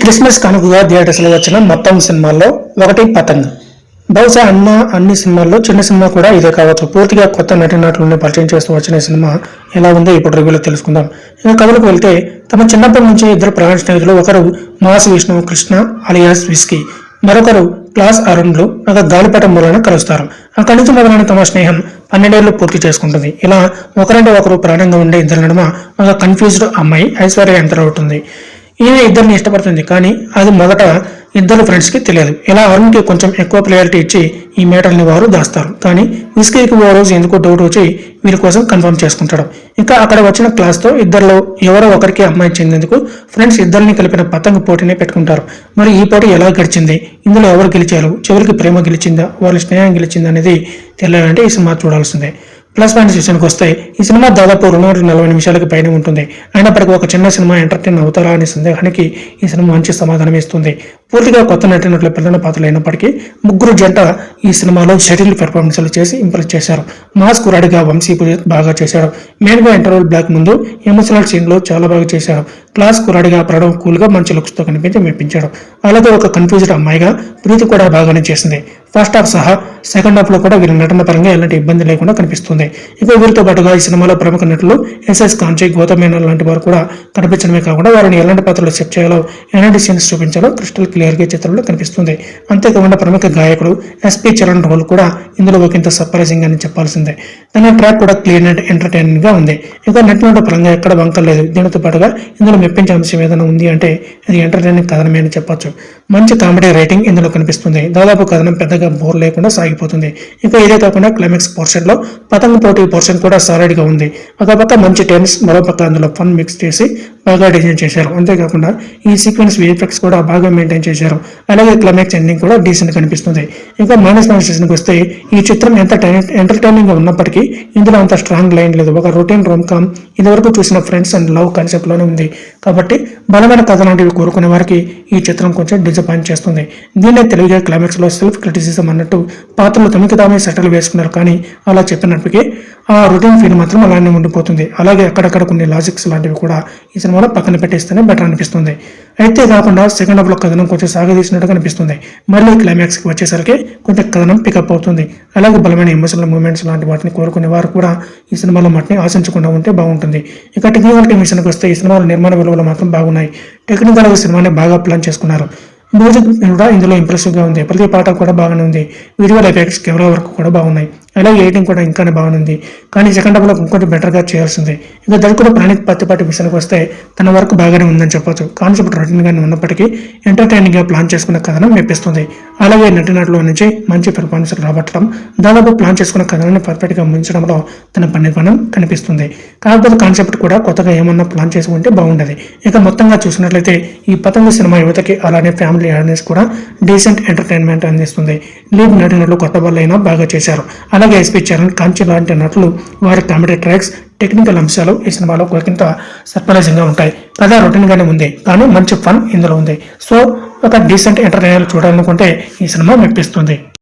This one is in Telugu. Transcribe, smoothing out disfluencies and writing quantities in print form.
క్రిస్మస్ కానుకగా థియేటర్స్ లో వచ్చిన మొత్తం సినిమాల్లో ఒకటి పతంగ్. బహుశా అన్ని సినిమాల్లో చిన్న సినిమా కూడా ఇదే కావచ్చు. పూర్తిగా కొత్త నటీనటులను పరిచయం చేస్తూ వచ్చిన ఈ సినిమా ఎలా ఉందో ఇప్పుడు రివ్యూలో తెలుసుకుందాం. ఇక కథలకు వెళ్తే, తమ చిన్నప్పటి నుంచి ఇద్దరు ప్రాణ స్నేహితులు, ఒకరు mass Vishnu Krishna alias whisky, మరొకరు క్లాస్ అరుణ్లు ఒక గాలిపటం మూలన కలుస్తారు. అక్కడి నుంచి మొదలైన తమ స్నేహం 12 ఏళ్లు పూర్తి చేసుకుంటుంది. ఇలా ఒకరంటే ఒకరు ప్రాణంగా ఉండే ఇద్దరి నడుమ ఒక కన్ఫ్యూజ్డ్ అమ్మాయి ఐశ్వర్య ఎంటర్ అవుతుంది. ఈమె ఇద్దరిని ఇష్టపడుతుంది, కానీ అది మొదట ఇద్దరు ఫ్రెండ్స్ కి తెలియదు. ఇలా అరుణ్ కి కొంచెం ఎక్కువ ప్రయారిటీ ఇచ్చి ఈ మ్యాటర్ని వారు దాస్తారు. కానీ విస్కీకి ఓ రోజు ఎందుకో డౌట్ వచ్చి వీరి కోసం కన్ఫర్మ్ చేసుకుంటాడు. ఇంకా అక్కడ వచ్చిన క్లాస్ తో ఇద్దరిలో ఎవరో ఒకరికి అమ్మాయి చెందేందుకు ఫ్రెండ్స్ ఇద్దరిని కలిపిన పతంగ పోటీని పెట్టుకుంటారు. మరి ఈ పోటీ ఎలా గడిచింది, ఇందులో ఎవరు గెలిచారు, చివరికి ప్రేమ గెలిచిందా, వాళ్ళ స్నేహం గెలిచిందా అనేది తెలియాలంటే ఈ సినిమా చూడాల్సిందే. ప్లస్ పాయింట్స్ విషయానికి వస్తే, ఈ సినిమా దాదాపు 240 నిమిషాలకు పైన ఉంటుంది. అయినప్పటికీ ఒక చిన్న సినిమా ఎంటర్టైన్ అవుతారా అనే సందేహానికి ఈ సినిమా మంచి సమాధానం ఇస్తుంది. పూర్తిగా కొత్త నటినట్లు ప్రధాన పాత్రలు అయినప్పటికీ ముగ్గురు జంట ఈ సినిమాలో షటిల్ పెర్ఫార్మెన్స్లు చేసి ఇంప్రెస్ చేశారు. మాస్ కురాడిగా వంశీ బాగా చేశాడు. మెయిన్ గా ఇంటర్వల్ బ్లాక్ ముందు ఎమోషనల్ సీన్ లో చాలా బాగా చేశాడు. క్లాస్ కురాడిగా ప్రణవ్ కూల్ గా మంచి లుక్స్ తో కనిపించి మెప్పించాడు. అలాగే ఒక కన్ఫ్యూజ్డ్ అమ్మాయిగా ప్రీతి కూడా బాగానే చేసింది. ఫస్ట్ హాఫ్ సహా సెకండ్ హాఫ్ లో కూడా వీరి నటన పరంగా ఎలాంటి ఇబ్బంది లేకుండా కనిపిస్తుంది. ఇక వీరితో పాటుగా ఈ సినిమాలో ప్రముఖ నటులు ఎస్ఎస్ కాంచీ, గౌతమ్ మేనన్ లాంటి వారు కూడా కనిపించడమే కాకుండా వారిని ఎలాంటి పాత్రలు సెట్ చేయాలో, ఎలాంటి సీన్స్ చూపించాలో క్రిస్టల్ క్లియర్ గా చిత్రంలో కనిపిస్తుంది. అంతేకాకుండా ప్రముఖ గాయకుడు ఎస్పి చరణ్ రోల్ కూడా ఇందులో ఒకంత సర్ప్రైజింగ్ అని చెప్పాల్సిందే. తన ట్రాక్ కూడా క్లీన్ అండ్ ఎంటర్టైనింగ్ గా ఉంది. ఇక నటన పరంగా ఎక్కడ వంకలేదు. దీనితో పాటుగా ఇందులో మెప్పించే అంశం ఏదైనా ఉంది అంటే అది ఎంటర్టైనింగ్ కథనమే అని చెప్పొచ్చు. మంచి కామెడీ రైటింగ్ ఇందులో కనిపిస్తుంది. దాదాపు కథనం పెద్దగా బోర్ లేకుండా సాగిపోతుంది. ఇక ఇదే కాకుండా క్లైమాక్స్ పోర్షన్ లో పతంగ పోటీ పోర్షన్ కూడా సాలిడ్ గా ఉంది. ఒక పక్క మంచి టెన్స్, మరో పక్క అందులో ఫన్ మిక్స్ చేసి బాగా డిజైన్ చేశారు. అంతేకాకుండా ఈ సీక్వెన్స్ విఎఫ్ఎక్స్ కూడా బాగా మెయింటైన్ చేశారు. అలాగే క్లైమాక్స్ ఎండింగ్ కూడా డీసెంట్ కనిపిస్తుంది. ఇంకా మైనస్ పాయింట్స్కి వస్తే, ఈ చిత్రం ఎంత ఎంటర్టైనింగ్ గా ఉన్నప్పటికీ ఇందులో అంత స్ట్రాంగ్ లైన్ లేదు. ఒక రొటీన్ రోమ్ కామ్ ఇదివరకు చూసిన ఫ్రెండ్స్ అండ్ లవ్ కాన్సెప్ట్ లోనే ఉంది. కాబట్టి బలమైన కథ లాంటివి కోరుకునే వారికి ఈ చిత్రం కొంచెం డిసప్పాయింట్ చేస్తుంది. దీన్నే తెలివిగా క్లైమాక్స్ లో సెల్ఫ్ క్రిటిసిజం అన్నట్టు పాత్రలు తమకి తామే సెటిల్ వేసుకున్నారు. కానీ అలా చెప్పినప్పటికీ ఆ రొటీన్ ఫీల్ మాత్రం అలానే ఉండిపోతుంది. అలాగే అక్కడక్కడ కొన్ని లాజిక్స్ లాంటివి కూడా ఈ సినిమాలో పక్కన పెట్టేస్తేనే బెటర్ అనిపిస్తుంది. అయితే కాకుండా సెకండ్ హాఫ్ లో కథనం కొంచెం సాగదీసినట్టు కనిపిస్తుంది. మళ్ళీ క్లైమాక్స్ కి వచ్చేసరికి కొంచెం కథనం పికప్ అవుతుంది. అలాగే బలమైన ఎమోషనల్ మూమెంట్స్ లాంటి వాటిని కోరుకునే వారు కూడా ఈ సినిమాలో మట్టిని ఆశించకుండా ఉంటే బాగుంటుంది. ఇక టెక్నికల్ విషయానికి వస్తే, ఈ సినిమాలో నిర్మాణ విలువలు మాత్రం బాగున్నాయి. టెక్నికల్ సినిమాని బాగా ప్లాన్ చేసుకున్నారు. మ్యూజిక్ కూడా ఇందులో ఇంప్రెసివ్ గా ఉంది. ప్రతి పాట కూడా బాగానే ఉంది. విజువల్ ఎఫెక్ట్స్, కెమెరా వర్క్ కూడా బాగున్నాయి. అలాగే ఎడిటింగ్ కూడా ఇంకానే బాగుంది. కానీ సెకండ్ హాఫ్ లో ఇంకొంచెం బెటర్ గా చేయాల్సింది. ఇక దర్శకుడు ప్రణీత్ పత్తిపాటి విషయానికి వస్తే, తన వర్క్ బాగానే ఉందని చెప్పొచ్చు. కాన్సెప్ట్ రొటీన్ గానే ఉన్నప్పటికీ ఎంటర్టైనింగ్ గా ప్లాన్ చేసుకున్న కథనం మెప్పిస్తుంది. అలాగే నటినటుల నుంచి మంచి పెర్ఫార్మెన్స్ రాబట్టడం, దాదాపు ప్లాన్ చేసుకున్న కథనాన్ని పర్ఫెక్ట్ గా ముంచడంలో తన పనితనం కనిపిస్తుంది. కాకపోతే కాన్సెప్ట్ కూడా కొత్తగా ఏమన్నా ప్లాన్ చేసి ఉంటే బాగుండేది. ఇక మొత్తంగా చూసినట్లయితే ఈ పతంగ సినిమా యువతకి, అలానే ఫ్యామిలీ ఆడియన్స్ కూడా డీసెంట్ ఎంటర్టైన్మెంట్ అందిస్తుంది. లీడ్ నటినట్లు కొత్త వాళ్ళైనా బాగా చేశారు. అలాగే ఎస్పి చరణ్, కాంచి లాంటి నటులు వారి కామెడీ ట్రాక్స్, టెక్నికల్ అంశాలు ఈ సినిమాలో కొంత సర్ప్రైజింగ్ గా ఉంటాయి. కథ రొటీన్ గానే ఉంది, కానీ మంచి ఫన్ ఇందులో ఉంది. సో ఒక డీసెంట్ ఎంటర్టైనర్ చూడాలనుకుంటే ఈ సినిమా మెప్పిస్తుంది.